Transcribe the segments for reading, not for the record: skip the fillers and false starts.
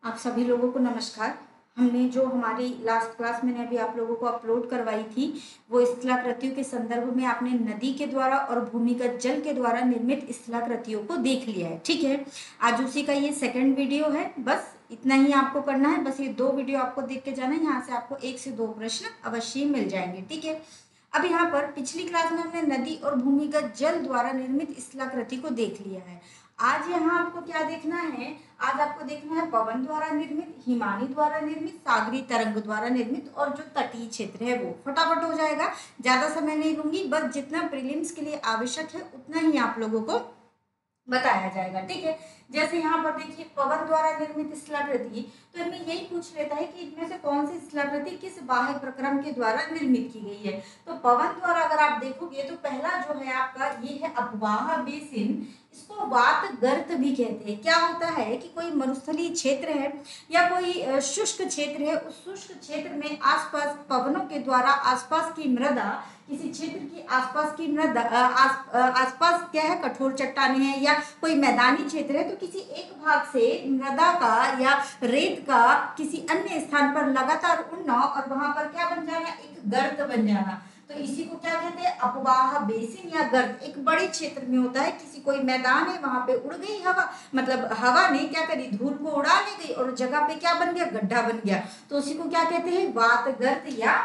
आप सभी लोगों को नमस्कार। हमने जो हमारी लास्ट क्लास मैंने अभी आप लोगों को अपलोड करवाई थी वो स्थलाकृतियों के संदर्भ में आपने नदी के द्वारा और भूमिगत जल के द्वारा निर्मित स्थलाकृतियों को देख लिया है। ठीक है, आज उसी का ये सेकंड वीडियो है। बस इतना ही आपको करना है, बस ये 2 वीडियो आपको देख के जाना है। यहाँ से आपको 1 से 2 प्रश्न अवश्य मिल जाएंगे। ठीक है, अब यहाँ पर पिछली क्लास में हमने नदी और भूमिगत जल द्वारा निर्मित स्थलाकृति को देख लिया है। आज यहाँ आपको क्या देखना है? आज आपको देखना है पवन द्वारा निर्मित, हिमानी द्वारा निर्मित, सागरी तरंग द्वारा निर्मित और जो तटीय क्षेत्र है वो। फटाफट हो जाएगा, ज्यादा समय नहीं लूंगी, बस जितना प्रीलिम्स के लिए आवश्यक है उतना ही आप लोगों को बताया जाएगा। ठीक है, जैसे यहाँ पर देखिए पवन द्वारा निर्मित स्थलाकृति, तो इनमें यही पूछ लेता है कि इनमें से कौन सी स्थलाकृति किस बाह्य प्रक्रम के द्वारा निर्मित की गई है। तो पवन द्वारा अगर आप देखोगे तो पहला जो है आपका ये है अपवाह बेसिन। इसको वात गर्त भी कहते हैं। क्या होता है कि कोई मरुस्थलीय क्षेत्र है या कोई शुष्क क्षेत्र है, उस शुष्क क्षेत्र में आसपास पवनों के द्वारा आसपास की मृदा, किसी क्षेत्र की आसपास की मृदा आसपास क्या है, कठोर चट्टानें हैं या कोई मैदानी क्षेत्र है, तो किसी एक भाग से मृदा का या रेत का किसी अन्य स्थान पर लगातार उड़ना और वहां पर क्या बन जाना, एक गर्त बन जाना। तो इसी को क्या कहते हैं, अपवाह बेसिन या गर्त। एक बड़े क्षेत्र में होता है, किसी कोई मैदान है, वहां पे उड़ गई हवा, मतलब हवा ने क्या करी, धूल को उड़ा ले गई और जगह पे क्या बन गया, गड्ढा बन गया। तो उसी को क्या कहते हैं, वात गर्त या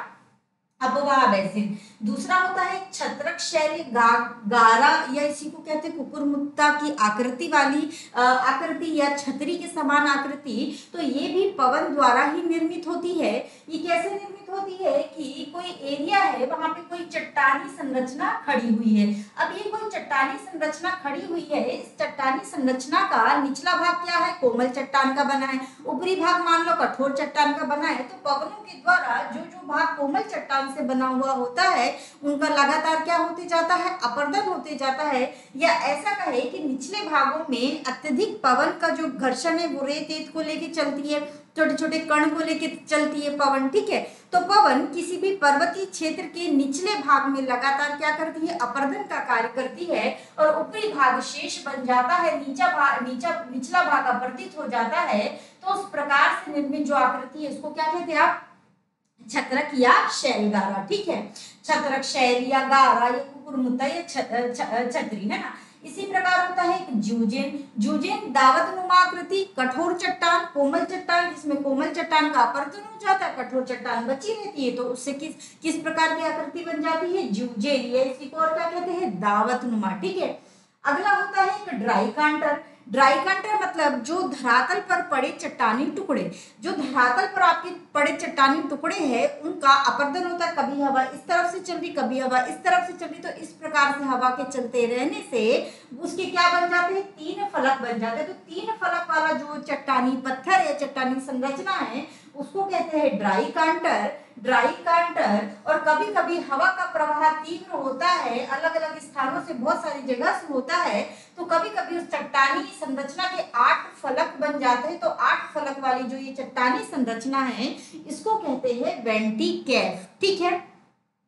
अपवाह बेसिन। दूसरा होता है छत्रक शैली गारा या इसी को कहते हैं कुकुरमुत्ता की आकृति वाली आकृति या छतरी के समान आकृति। तो ये भी पवन द्वारा ही निर्मित होती है। ये कैसे निर्मित होती है कि कोई एरिया है, वहां पे कोई चट्टानी संरचना खड़ी हुई है। अब ये कोई चट्टानी संरचना खड़ी हुई है, इस चट्टानी संरचना का निचला भाग क्या है, कोमल चट्टान का बना है, ऊपरी भाग मान लो कठोर चट्टान का बना है। तो पवनों के द्वारा जो जो भाग कोमल चट्टान से बना हुआ होता है उनका लगातार क्या होते जाता है, अपरदन होते जाता है। या ऐसा कहे कि निचले भागों में अत्यधिक पवन का जो घर्षण है वो रेत को लेके चलती है, छोटे छोटे कण को लेके चलती है पवन। ठीक है, तो पवन किसी भी पर्वतीय क्षेत्र के निचले भाग में लगातार क्या करती है, अपरदन का कार्य करती है और ऊपरी भाग शेष बन जाता है, निचला भाग अपरदित हो जाता है। तो उस प्रकार से निर्मित जो आकृति है उसको क्या कहते हैं आप, छत्रक या शैल गारा। ठीक है, छत्रक शैल या गारा या कुकुरमुत्ता या छतरी है ना। इसी प्रकार होता है एक जूजेन। जूजेन दावत नुमा आकृति, कठोर चट्टान, कोमल चट्टान, जिसमें कोमल चट्टान का अपरदन हो जाता है, कठोर चट्टान बची रहती है, तो उससे किस प्रकार की आकृति बन जाती है, जूजेन। या इसी को और क्या कहते हैं, दावत नुमा। ठीक है, अगला होता है एक ड्राई कांटर। ड्राई कांटर मतलब जो धरातल पर पड़े चट्टानी टुकड़े, जो धरातल पर आपके पड़े चट्टानी टुकड़े हैं उनका अपरदन होता है। कभी हवा इस तरफ से चल रही, कभी हवा इस तरफ से चल रही, तो इस प्रकार से हवा के चलते रहने से उसके क्या बन जाते हैं, 3 फलक बन जाते हैं। तो 3 फलक वाला जो चट्टानी पत्थर या चट्टानी संरचना है उसको कहते हैं ड्राई कांटर। ड्राई कांटर। और कभी कभी हवा का प्रवाह तीव्र होता है, अलग अलग स्थानों से, बहुत सारी जगह से होता है, तो कभी कभी उस चट्टानी संरचना के 8 फलक बन जाते हैं। तो 8 फलक वाली जो ये चट्टानी संरचना है इसको कहते हैं वेंटिकेफ। ठीक है,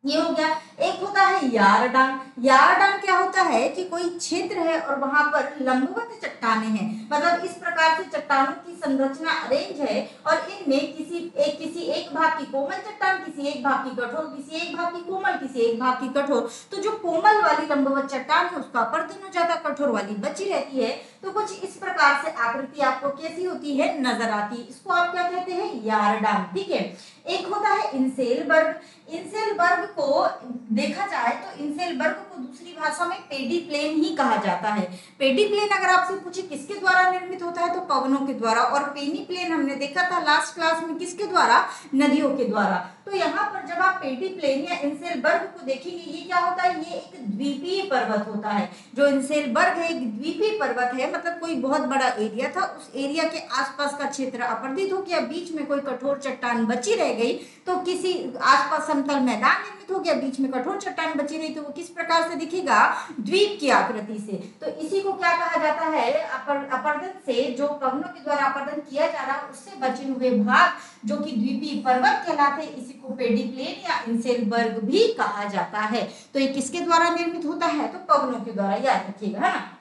ये हो गया। एक होता है यारडान। यारडान क्या होता है कि कोई क्षेत्र है और वहां पर लंबवत चट्टाने हैं, मतलब इस प्रकार से चट्टानों की संरचना अरेंज है और इनमें किसी एक भाग की कोमल चट्टान, किसी एक भाग की कठोर, किसी एक भाग की कोमल, किसी एक भाग की कठोर। तो जो कोमल वाली लंबवत चट्टान है उसका अपरदन हो जाता है, कठोर वाली बची रहती है। तो कुछ इस प्रकार से आकृति आपको कैसी होती है, नजर आती है। इसको आप क्या कहते हैं, यारडान। ठीक है, एक होता है इंसेलबर्ग। इंसेलबर्ग को देखा जाए तो इंसेलबर्ग को दूसरी भाषा में पेडी प्लेन ही कहा जाता है। पेडी प्लेन अगर आपसे पूछे किसके द्वारा निर्मित होता है तो पवनों के द्वारा, और पेनी प्लेन हमने देखा था लास्ट क्लास में किसके द्वारा, नदियों के द्वारा। तो यहाँ पर जब आप पेडी प्लेन या इंसेलबर्ग को देखेंगे, ये क्या होता है, ये एक द्वीपीय पर्वत होता है। जो इंसेलबर्ग है एक द्वीपीय पर्वत है, मतलब कोई बहुत बड़ा एरिया था, उस एरिया के आसपास का क्षेत्र अपरदित हो गया, बीच में कोई कठोर चट्टान बची रह गई, तो किसी आसपास समतल मैदान निर्मित हो गया, बीच में कठोर चट्टान बची रही, तो वो किस प्रकार से दिखेगा, द्वीप की आकृति से। तो इसी को क्या कहा जाता है, अपरदन से, जो पवनों के द्वारा अपरदन किया जा रहा है उससे बचे हुए भाग जो कि द्वीपीय पर्वत कहलाते हैं, इसी को पेडी प्लेन या इंसेलबर्ग भी कहा जाता है। तो ये किसके द्वारा निर्मित होता है, तो पवनों के द्वारा, याद रखिएगा, है ना।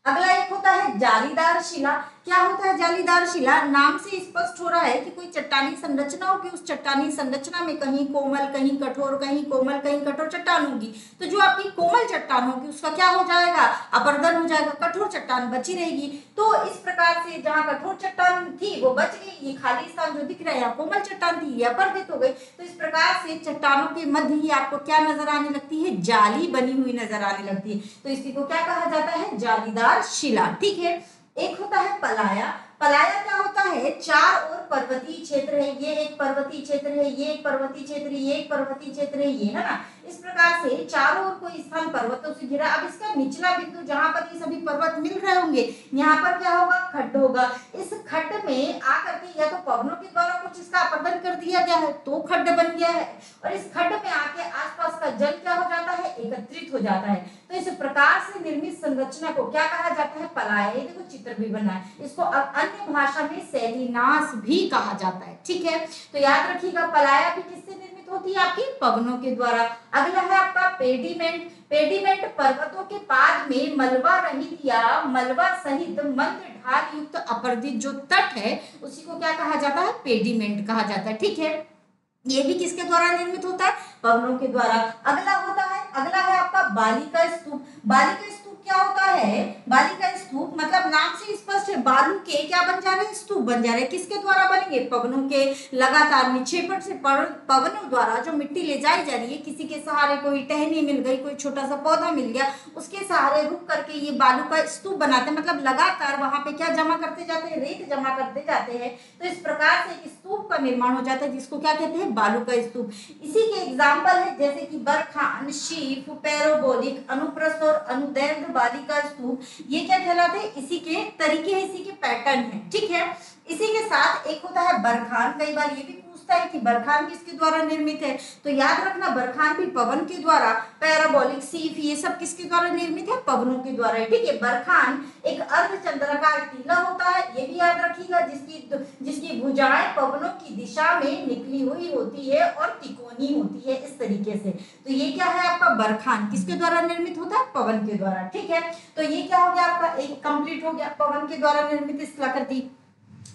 अगला एक होता है जालीदार शिला। क्या होता है जालीदार शिला? नाम से स्पष्ट हो रहा है कि कोई चट्टानी संरचना होगी, उस चट्टानी संरचना में कहीं कोमल, कहीं कठोर, कहीं कोमल, कहीं कठोर चट्टान होगी। तो जो आपकी कोमल चट्टान होगी उसका क्या हो जाएगा? अपरदन हो जाएगा, कठोर चट्टान बची रहेगी। तो इस प्रकार से जहां कठोर चट्टान थी वो बच गई, ये खाली स्थान जो दिख रहा है, कोमल चट्टान थी, ये अपरदित हो गई। तो इस प्रकार से चट्टानों के मध्य ही आपको क्या नजर आने लगती है? जाली बनी हुई नजर आने लगती है। तो इसी को क्या कहा जाता है? जालीदार शिला। ठीक है। एक होता है पलाया। पलाया क्या होता है? चार ओर पर्वतीय क्षेत्र है, ये एक पर्वतीय क्षेत्र है, ये एक पर्वतीय क्षेत्र है, ये एक पर्वतीय क्षेत्र है, ये है ना। इस प्रकार से चारों ओर कोई स्थान पर्वतों से घिरा। अब इसका निचला बिंदु जहां पर ये सभी पर्वत मिल रहे होंगे, यहाँ पर क्या होगा? खड्ड होगा। इस खड्ड में आकर के या तो पवनों के द्वारा कुछ इसका अपरदन कर दिया गया है तो खड्ड बन गया है, और इस खड्ड में आके आसपास का जल क्या हो जाता है? एकत्रित हो जाता है। तो इस प्रकार से निर्मित संरचना को क्या कहा जाता है? पलाया। ये देखो चित्र भी बना है, इसको अन्य भाषा में शैलीनाश भी कहा जाता है। ठीक है, तो याद रखिएगा पलाया भी किससे निर्मित होती है? आपकी पवनों के द्वारा। अगला है आपका पेडिमेंट। पेडिमेंट पर्वतों के पाद में मलबा रहित या मलबा सहित मंद ढाल युक्त अपरदित जो तट है उसी को क्या कहा जाता है? पेडिमेंट कहा जाता है। ठीक है, ये भी किसके द्वारा निर्मित होता है? पवनों के द्वारा। अगला है आपका बालिका स्तूप। बालिका स्तूप क्या होता है? बालिका स्तूप मतलब नाम से स्पष्ट है, बालू के क्या बन जा रहे हैं? स्तूप बन जा रहे हैं। किसके द्वारा बनेंगे? पवनों के लगातार निक्षेपण से पवनों द्वारा जो मिट्टी ले जाई जा रही है, किसी के सहारे कोई टहनी मिल गई, कोई छोटा सा पौधा मिल गया, उसके सहारे रुक करके ये बालू का स्तूप बनाते हैं। मतलब लगातार वहां पे क्या जमा करते जाते हैं? रेत जमा करते जाते हैं। तो इस प्रकार से स्तूप का निर्माण हो जाता है, जिसको क्या कहते हैं? बालू का स्तूप। इसी के एग्जाम्पल है जैसे कि बरखान, शीफ, पैराबोलिक, अनुप्रस्थ और अनुदैर्घ्य बालिका स्तूप। ये क्या कहलाते हैं? इसी के तरीके हैं, इसी के पैटर्न है। ठीक है, इसी के साथ एक होता है बरखान। कई बार ये भी पूछता है कि बरखान किसके द्वारा निर्मित है, तो याद रखना बरखान भी पवन के द्वारा। पैराबोलिक, सीफ, ये सब किसके द्वारा निर्मित है? पवनों के द्वारा। ठीक है, बरखान एक अर्धचंद्राकार टीला होता है, ये भी याद रखिएगा, जिसकी भुजाएं पवनों की दिशा में निकली हुई होती है और तिकोनी होती है इस तरीके से। तो ये क्या है आपका? बरखान किसके द्वारा निर्मित होता है? पवन के द्वारा। ठीक है, तो ये क्या हो गया आपका? एक कंप्लीट हो गया पवन के द्वारा निर्मित स्थलाकृति।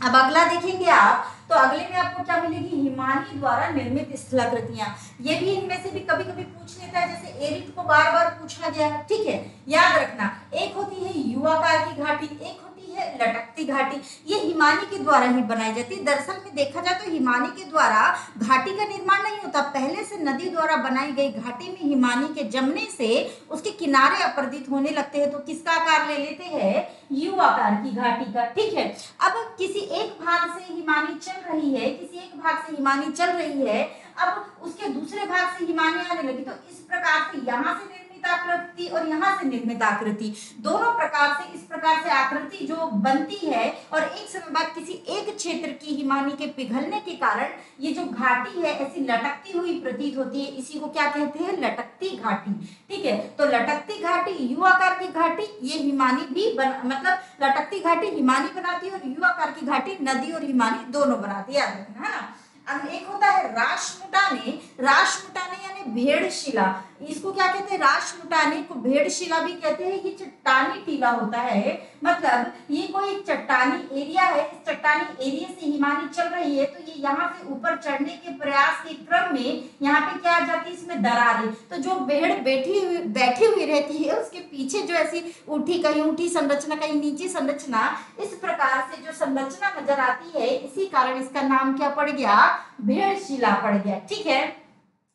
अब अगला देखेंगे आप, तो अगले में आपको क्या मिलेगी? हिमानी द्वारा निर्मित स्थलाकृतियां। ये भी इनमें से भी कभी कभी पूछ लेता है, जैसे एरिट को बार बार पूछा गया। ठीक है, याद रखना एक होती है युवाकार की घाटी, एक होती है लटकती घाटी। ये हिमानी के द्वारा ही बनाई जाती है। दरअसल में देखा जाए तो हिमानी के द्वारा घाटी का निर्माण नहीं होता, पहले से नदी द्वारा बनाई गई घाटी में हिमानी के जमने से उसके किनारे अपरदित होने लगते हैं, तो किसका आकार ले लेते हैं? यू आकार की घाटी का। ठीक है, अब किसी एक भाग से हिमानी चल रही है, किसी एक भाग से हिमानी चल रही है, अब उसके दूसरे भाग से हिमानी आने लगी, तो इस प्रकार से यहाँ से आकृति और यहाँ से निर्मित आकृति, दोनों प्रकार से इस प्रकार से आकृति जो बनती है, और एक समय बाद किसी एक क्षेत्र की हिमानी के पिघलने के कारण ये जो घाटी है ऐसी लटकती हुई प्रतीत होती है। इसी को क्या कहते हैं? लटकती घाटी। ठीक है, तो लटकती घाटी, यू आकार की घाटी, ये हिमानी भी मतलब लटकती घाटी हिमानी बनाती है, और यू आकार की घाटी नदी और हिमानी दोनों बनाती है, याद रखना है ना। अब एक होता है राशमुटाने। राशमुटाने यानी भेड़शिला, इसको क्या कहते हैं? राशमुटाने को भेड़शिला भी कहते हैं। ये चट्टानी टीला होता है, मतलब ये कोई चट्टानी एरिया है, इस चट्टानी एरिया से हिमानी चल रही है, तो ये यहाँ से ऊपर चढ़ने के प्रयास के क्रम में यहाँ पे क्या आ जाती है? इसमें दरारें। तो जो भेड़ बैठी हुई रहती है, उसके पीछे जो ऐसी उठी, कहीं उठी संरचना, कहीं नीची संरचना, इस प्रकार से जो संरचना नजर आती है, इसी कारण इसका नाम क्या पड़ गया? भेड़शिला पड़ गया। ठीक है,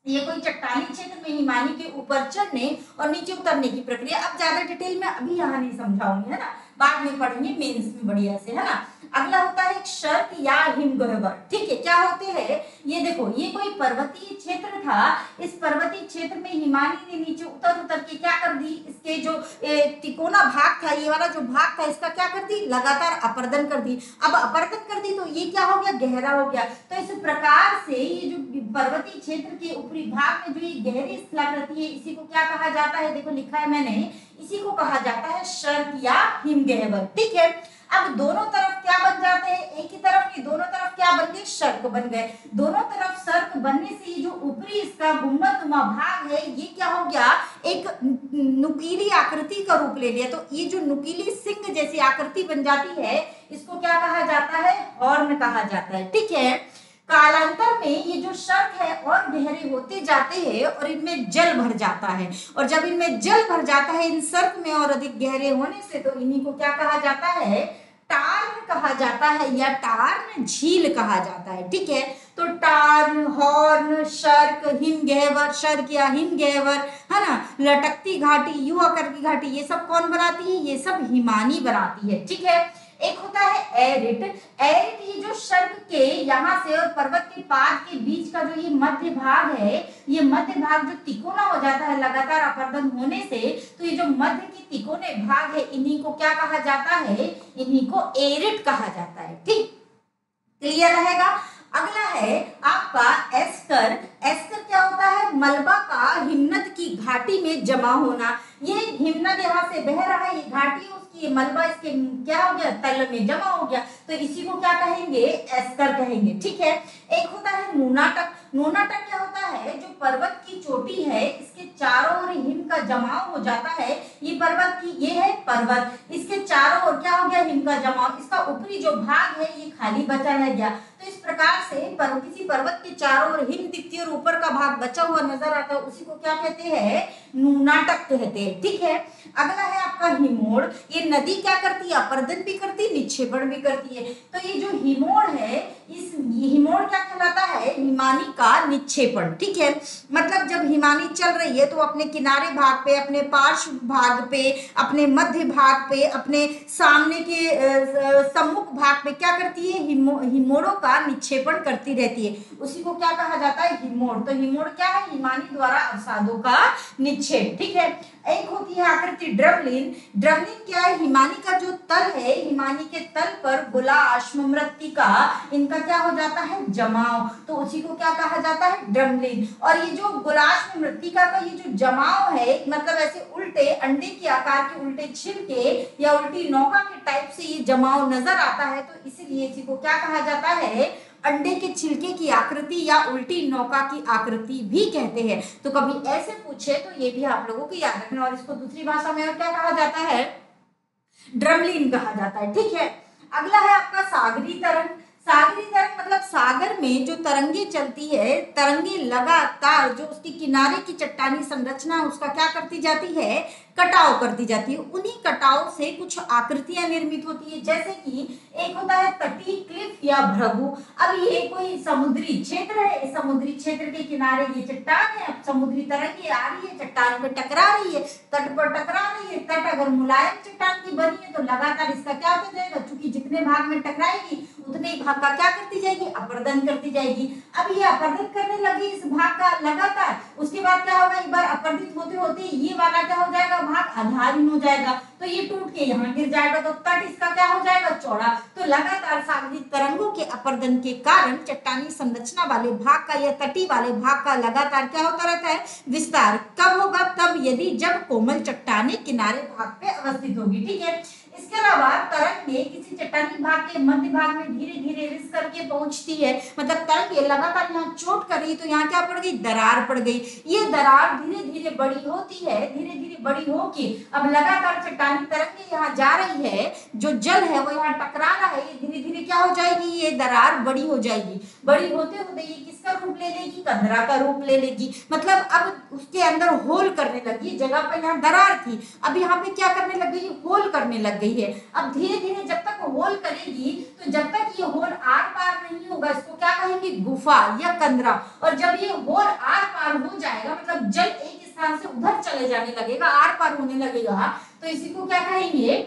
ये कोई चट्टानी क्षेत्र में हिमानी के ऊपर चढ़ने और नीचे उतरने की प्रक्रिया। अब ज्यादा डिटेल में अभी यहाँ नहीं समझाऊंगी, है ना, बाद में पढ़ेंगे मेंस में बढ़िया से, है ना। अगला होता है शर्क या हिमगह्वर। ठीक है, क्या होते हैं? ये देखो, ये कोई पर्वतीय क्षेत्र था, इस पर्वतीय क्षेत्र में हिमानी ने नीचे उतर के क्या कर दी? इसके जो तिकोना भाग था, ये वाला जो भाग था, इसका क्या कर दी? लगातार अपरदन कर दी। अब अपरदन कर दी तो ये क्या हो गया? गहरा हो गया। तो इस प्रकार से ये जो पर्वतीय क्षेत्र के ऊपरी भाग में जो ये गहरी स्थलाकृति है, इसी को क्या कहा जाता है? देखो लिखा है मैंने, इसी को कहा जाता है शर्क या हिमगह्वर। ठीक है, अब दोनों तरफ क्या बन जाते हैं? एक ही तरफ नहीं, दोनों तरफ क्या बन गए? शर्क बन गए। दोनों तरफ शर्क बनने से ये जो ऊपरी इसका गुंबदनुमा भाग है ये क्या हो गया, एक नुकीली आकृति का रूप ले लिया। तो ये जो नुकीली सिंह जैसी आकृति बन जाती है इसको क्या कहा जाता है, हॉर्न कहा जाता है। ठीक है, कालांतर में ये जो शर्क है और गहरे होते जाते हैं और इनमें जल भर जाता है, और जब इनमें जल भर जाता है इन शर्क में और अधिक गहरे होने से, तो इन्हीं को क्या कहा जाता है, टार्न कहा जाता है या टार्न झील कहा जाता है। ठीक है, तो टार्न, हॉर्न, शर्क, हिमगहवर, शर्क या हिमगहवर, है ना, लटकती घाटी, यू आकार की घाटी, ये सब कौन बनाती है, ये सब हिमानी बनाती है। ठीक है, एक होता है एरिट। एरिट ये जो शर्क के यहाँ से और पर्वत के पाद के बीच का जो ये मध्य भाग है, ये मध्य भाग जो तिकोना हो जाता है लगातार अपरदन होने से, तो ये जो मध्य के तिकोने भाग है इन्हीं को क्या कहा जाता है, इन्हीं को एरिट कहा जाता है। ठीक, क्लियर रहेगा। अगला है आपका एस्कर। एस्कर क्या होता है, मलबा का हिमनद की घाटी में जमा होना। ये हिमनद यहाँ से बह रहा है, ये घाटी उसकी, ये मलबा इसके क्या हो गया, तल में जमा हो गया, तो इसी को क्या कहेंगे, एस्कर कहेंगे। ठीक है, एक होता है नूनाटक। नूनाटक क्या होता है, जो पर्वत की चोटी है इसके चारों ओर हिम का जमाव हो जाता है। ये पर्वत की, ये है पर्वत, इसके चारों ओर क्या हो गया, हिम का जमाव, इसका ऊपरी जो भाग है ये खाली बचा रह गया। तो इस प्रकार से किसी पर्वत के चारों ओर हिम दिखती है और ऊपर का भाग बचा हुआ नजर आता है, उसी को क्या कहते हैं, नूनाटक कहते हैं। ठीक है, अगला है आपका हिमोड़। ये नदी क्या करती है, अपरदन भी करती है, निक्षेपण भी करती है। तो ये जो हिमोड़ है, इस हिमोड़ क्या कहलाता है, हिमानी का निक्षेपण। ठीक है, मतलब जब हिमानी चल रही है तो अपने किनारे भाग पे, अपने पार्श्व भाग पे, अपने मध्य भाग पे, अपने सामने के सम्मुख भाग पे क्या करती है, हिमोड़ों का निक्षेपण करती रहती है, उसी को क्या कहा जाता है, हिमोड़। तो हिमोड़ क्या है, हिमानी द्वारा अवसादों का निक्षेप। ठीक है, एक होती है आकृति ड्रमलिन। ड्रमलिन क्या है, हिमानी का जो तल है, हिमानी के तल पर गुलाश्म मृत्तिका इनका क्या हो जाता है, जमाव, तो उसी को क्या कहा जाता है, ड्रमलिन। और ये जो गुलाश्म मृत्तिका का ये जो जमाव है, मतलब ऐसे उल्टे अंडे के आकार के उल्टे छिलके या उल्टी नौका के टाइप से ये जमाव नजर आता है, तो इसीलिए इसी को क्या कहा जाता है, अंडे के छिलके की आकृति या उल्टी नौका की आकृति भी कहते हैं। तो कभी ऐसे पूछे तो ये भी आप लोगों को याद रखना। और इसको दूसरी भाषा में और क्या कहा जाता है, ड्रमलिन कहा जाता है। ठीक है, अगला है आपका सागरी तरंग। सागरी तरंग मतलब सागर में जो तरंगे चलती है, तरंगे लगातार जो उसकी किनारे की चट्टानी संरचना है उसका क्या करती जाती है, कटाव करती जाती है। उन्हीं कटाव से कुछ आकृतियां निर्मित होती है, जैसे कि एक होता है तटीय क्लिफ या भृगु। अब ये कोई समुद्री क्षेत्र है, समुद्री क्षेत्र के किनारे ये चट्टान है, समुद्री तरंगे आ रही है, चट्टान पे टकरा रही है, तट पर टकरा रही है। तट अगर मुलायम चट्टान की बनी है तो लगातार इसका क्या होता जाएगा, चूंकि जितने भाग में टकराएगी उतने भाग का क्या करती जाएगी, अपरदन करती जाएगी। अब ये अपरदन करने लगी इस भाग का लगातार, उसके बाद क्या होगा, एक बार अपरदित होते होते ये वाला क्या हो जाएगा, भाग आधारहीन हो जाएगा, तो ये टूट के यहाँ गिर जाएगा, तो तट इसका क्या हो जाएगा, चौड़ा। तो लगातार सागरी तरंगों के अपरदन के कारण चट्टानी संरचना वाले भाग का या तटी वाले भाग का लगातार क्या होता रहता है, विस्तार। कब होगा, तब यदि जब कोमल चट्टाने किनारे भाग पे अवस्थित होगी। ठीक है, इसके अलावा तरंगे किसी चट्टानी भाग के मध्य भाग में धीरे धीरे रिस करके पहुंचती है, मतलब तरंगे लगातार यहाँ चोट कर रही, तो यहाँ क्या पड़ गई, दरार पड़ गई। ये दरार धीरे धीरे बड़ी होती है, धीरे धीरे बड़ी होके अब लगातार चट्टानी तरंगे यहाँ जा रही है, जो जल है वो यहाँ टकरा रहा है, ये धीरे धीरे क्या हो जाएगी, ये दरार बड़ी हो जाएगी। बड़ी होते होते ये किसका रूप ले लेगी, कंदरा का रूप ले लेगी। मतलब अब उसके अंदर होल करने लगी, जगह पर यहाँ दरार थी, अब यहाँ पे क्या करने लग गई, होल करने लग गई है। अब धीरे धीरे जब तक होल करेगी, तो जब तक ये होल आर पार नहीं होगा, इसको क्या कहेंगे, गुफा या कंदरा। और जब ये होल आर पार हो जाएगा, मतलब जल एक स्थान से उधर चले जाने लगेगा, आर पार होने लगेगा, तो इसी को क्या कहेंगे,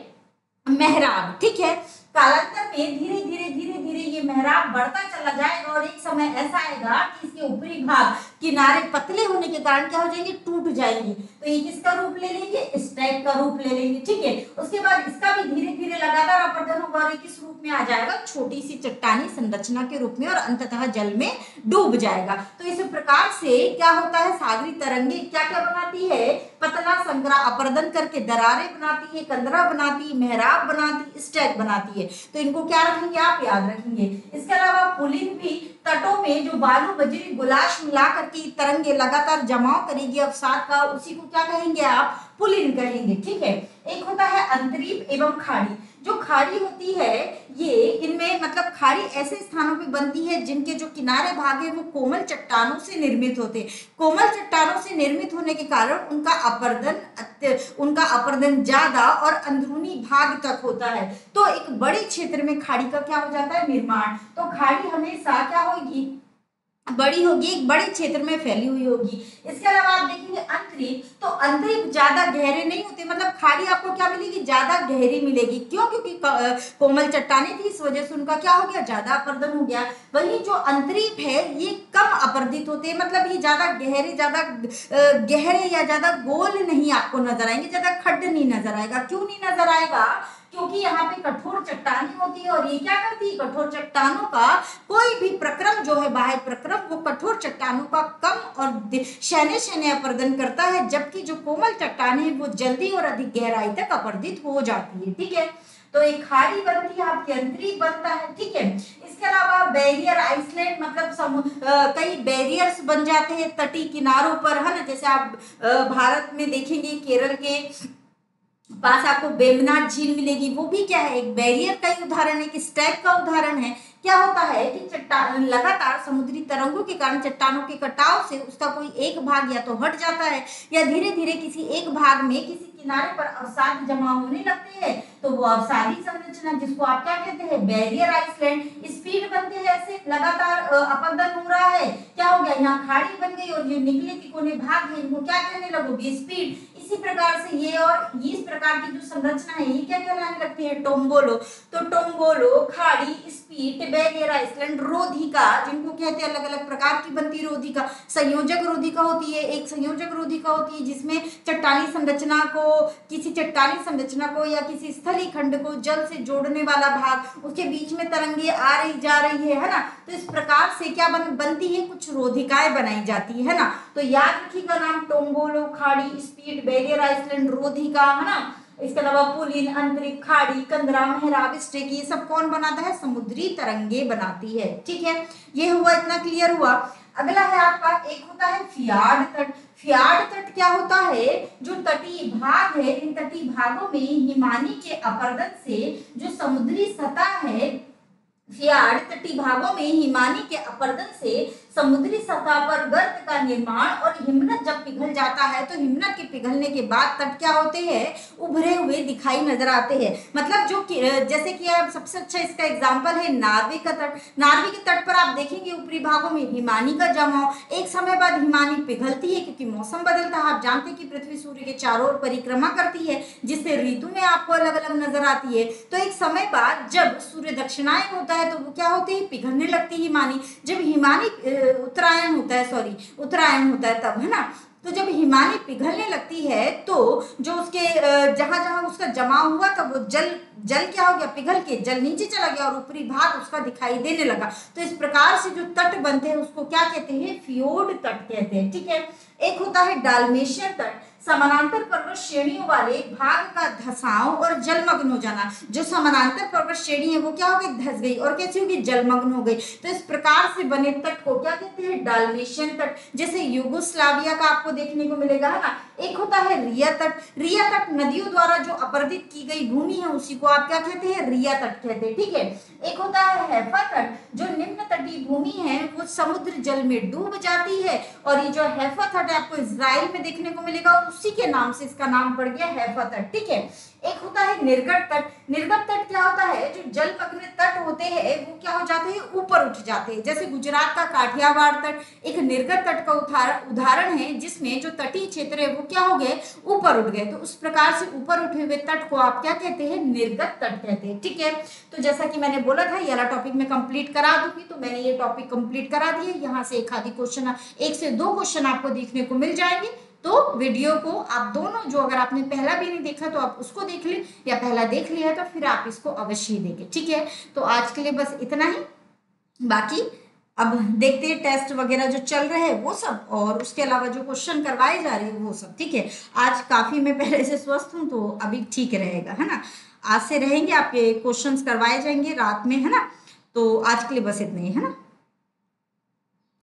मेहराब। ठीक है, कालांतर में धीरे धीरे धीरे धीरे ये मेहराब बढ़ता चला जाएगा और एक समय ऐसा आएगा कि इसके ऊपरी भाग किनारे पतले होने के कारण क्या हो जाएंगे, टूट जाएंगे। तो ये किसका रूप ले लेंगे, स्टैग का रूप ले लेंगे। ठीक है, उसके बाद इसका भी धीरे धीरे लगातार अपरदन होगा और किस रूप में आ जाएगा, छोटी सी चट्टानी संरचना के रूप में, और अंततः जल में डूब जाएगा। तो इस प्रकार से क्या होता है, सागरी तरंगे क्या क्या बनाती है, पतला संकरा अपरदन करके दरारें बनाती है, कंदरा बनाती है, मेहराब बनाती, स्टैग बनाती है। तो इनको क्या रखेंगे, आप याद रखेंगे। इसके अलावा पुलिन भी तटों में जो बालू बजरी गुलाश मिला करके तरंगे लगातार जमाव करेगी अवसाद का, उसी को क्या कहेंगे आप? पुलिन कहेंगे। ठीक है। एक होता है अंतरीप एवं खाड़ी। जो खाड़ी होती है ये इनमें मतलब खाड़ी ऐसे स्थानों पे बनती है जिनके जो किनारे भाग है वो कोमल चट्टानों से निर्मित होते हैं। कोमल चट्टानों से निर्मित होने के कारण उनका अपरदन ज्यादा और अंदरूनी भाग तक होता है। तो एक बड़े क्षेत्र में खाड़ी का क्या हो जाता है? निर्माण। तो खाड़ी हमेशा क्या होगी? बड़ी होगी, एक बड़े क्षेत्र में फैली हुई होगी। इसके अलावा आप देखेंगे अंतरीप, तो अंतरीप ज्यादा गहरे नहीं होते, मतलब खाड़ी आपको क्या मिलेगी? ज्यादा गहरी मिलेगी। क्यों? क्योंकि कोमल चट्टानें थी, इस वजह से उनका क्या हो गया? ज्यादा अपरदन हो गया। वहीं जो अंतरीप है ये कम अपरदित होते हैं, मतलब ये ज्यादा गहरे या ज्यादा गोल नहीं आपको नजर आएंगे, ज्यादा खड्ड नहीं नजर आएगा। क्यों नहीं नजर आएगा? क्योंकि यहाँ पे कठोर चट्टानें होती है और ये क्या करती है? कठोर चट्टानों का कोई भी प्रक्रम जो है, बाह्य प्रक्रम, वो कठोर चट्टानों का कम और शैने अपरदन करता है, जबकि जो कोमल चट्टानें हैं वो जल्दी और अधिक गहराई तक अपरदित हो जाती है। ठीक है। तो एक खाड़ी बनती है, आपकी अंतरीप बनता है। ठीक है। इसके अलावा बैरियर आइसलैंड, मतलब कई बैरियर्स बन जाते हैं तटीय किनारों पर, है ना। जैसे आप भारत में देखेंगे केरल के पास आपको वेम्बनाड झील मिलेगी, वो भी क्या है? एक बैरियर का ही उदाहरण है, एक स्टैक का उदाहरण है। क्या होता है कि चट्टान लगातार समुद्री तरंगों के कारण चट्टानों के कटाव से उसका कोई एक भाग या तो हट जाता है या धीरे धीरे किसी एक भाग में किसी किनारे पर अवसाद जमा होने लगते हैं, तो वो अवसादी संरचना जिसको आप क्या कहते हैं? Barrier Iceland. स्पीड बनते हैं, ऐसे लगातार अपरदन हो रहा है, क्या हो गया? यहाँ खाड़ी बन गई और जो निकले तिकोने भाग है इनको क्या कहने लगोगे? स्पीड। इसी प्रकार से ये और इस प्रकार की जो संरचना है ये क्या कहलाने लगती है? टोम्बोलो। तो टोम्बोलो, खाड़ी, स्पीट, बैरियर आइसलैंड, रोधिका, जिनको कहते हैं अलग अलग प्रकार की बनती है रोधिका। संयोजक रोधिका होती है, एक संयोजक रोधिका होती है जिसमें किसी चट्टानी संरचना को या किसी स्थलीय खंड को जल से जोड़ने वाला भाग, उसके बीच में तरंगे आ रही जा रही है ना। तो इस प्रकार से क्या बनती है? कुछ रोधिकाएं बनाई जाती है ना। तो याद रखिएगा नाम, टोम्बोलो, खाड़ी, स्पीड, बैरियर आइसलैंड, रोधिका, है ना। इसके अलावा पुलिन, अंतरिक्ष, खाड़ी, कंदरा, मेहराब, स्टेक, ये सब कौन बनाता है? समुद्री तरंगे बनाती है। ठीक है। ये हुआ, इतना क्लियर हुआ। अगला है आपका, एक होता है फ्यार्ड तट। फ्यार्ड तट क्या होता है? जो तटीय भाग है, इन तटीय भागों में हिमानी के अपरदन से जो समुद्री सतह है, फ्यार्ड तटीय भागों में हिमानी के अपरदन से समुद्री सतह पर गर्त का निर्माण, और हिमनद जब पिघल जाता है तो हिमनद के पिघलने के बाद तट क्या होते हैं? उभरे हुए दिखाई नजर आते हैं। मतलब जो जैसे कि आप सबसे अच्छा इसका एग्जांपल है नार्वे का तट। नार्वे के तट पर आप देखेंगे ऊपरी भागों में हिमानी का जमाव, एक समय बाद हिमानी पिघलती है क्योंकि मौसम बदलता है। आप जानते हैं कि पृथ्वी सूर्य के चारों ओर परिक्रमा करती है, जिससे ऋतु में आपको अलग अलग नजर आती है। तो एक समय बाद जब सूर्य दक्षिणायन होता है तो वो क्या होती है? पिघलने लगती है हिमानी। जब हिमानी उत्तरायण होता है तब, है ना। तो जब हिमानी पिघलने लगती है तो जो उसके जहां जहां उसका जमाव हुआ था वो जल क्या हो गया? पिघल के जल नीचे चला गया और ऊपरी भाग उसका दिखाई देने लगा। तो इस प्रकार से जो तट बनते हैं उसको क्या कहते हैं? फ्योर्ड तट कहते हैं। ठीक है। एक होता है डाल्मेशियन तट। समानांतर पर्वत श्रेणियों वाले भाग का धसाव और जलमग्न हो जाना। जो समानांतर पर्वत श्रेणी है वो क्या हो गई? धस गई। और कैसी होगी? जलमग्न हो गई। तो इस प्रकार से बने तट को क्या कहते हैं? डाल्मेशियन तट। जैसे यूगोस्लाविया का आपको देखने को मिलेगा, है ना। एक होता है रिया तट। रिया तट नदियों द्वारा जो अपरदित की गई भूमि है उसी को आप क्या कहते हैं? रिया तट कहते हैं। ठीक है। एक होता है हैफा तट। जो निम्न तटीय भूमि है वो समुद्र जल में डूब जाती है, और ये जो हैफा तट है आपको इजराइल में देखने को मिलेगा और उसी के नाम से इसका नाम पड़ गया हैफा तट। ठीक है। एक होता है निर्गत तट। निर्गत तट क्या होता है? जो जलमग्न तट होते हैं वो क्या हो जाते हैं? ऊपर उठ जाते हैं। जैसे गुजरात का काठियावाड़ तट एक निर्गत तट का उदाहरण है, जिसमें जो तटीय क्षेत्र है वो क्या हो गए? ऊपर उठ गए। तो उस प्रकार से ऊपर उठे हुए तट को आप क्या कहते हैं? निर्गत तट कहते हैं। ठीक है। तो जैसा कि मैंने बोला था ये वाला टॉपिक मैं कंप्लीट करा दूंगी, तो मैंने ये टॉपिक कंप्लीट करा दिए। यहाँ से एक आधी क्वेश्चन, 1 से 2 क्वेश्चन आपको देखने को मिल जाएंगे। तो वीडियो को आप दोनों, जो अगर आपने पहला भी नहीं देखा तो आप उसको देख लें, या पहला देख लिया है तो फिर आप इसको अवश्य देखें। ठीक है। तो आज के लिए बस इतना ही। बाकी अब देखते हैं टेस्ट वगैरह जो चल रहे हैं वो सब, और उसके अलावा जो क्वेश्चन करवाए जा रहे हैं वो सब। ठीक है। आज काफी मैं पहले से स्वस्थ हूँ तो अभी ठीक रहेगा, है ना। आज से रहेंगे, आपके क्वेश्चंस करवाए जाएंगे रात में, है ना। तो आज के लिए बस इतना ही, है ना।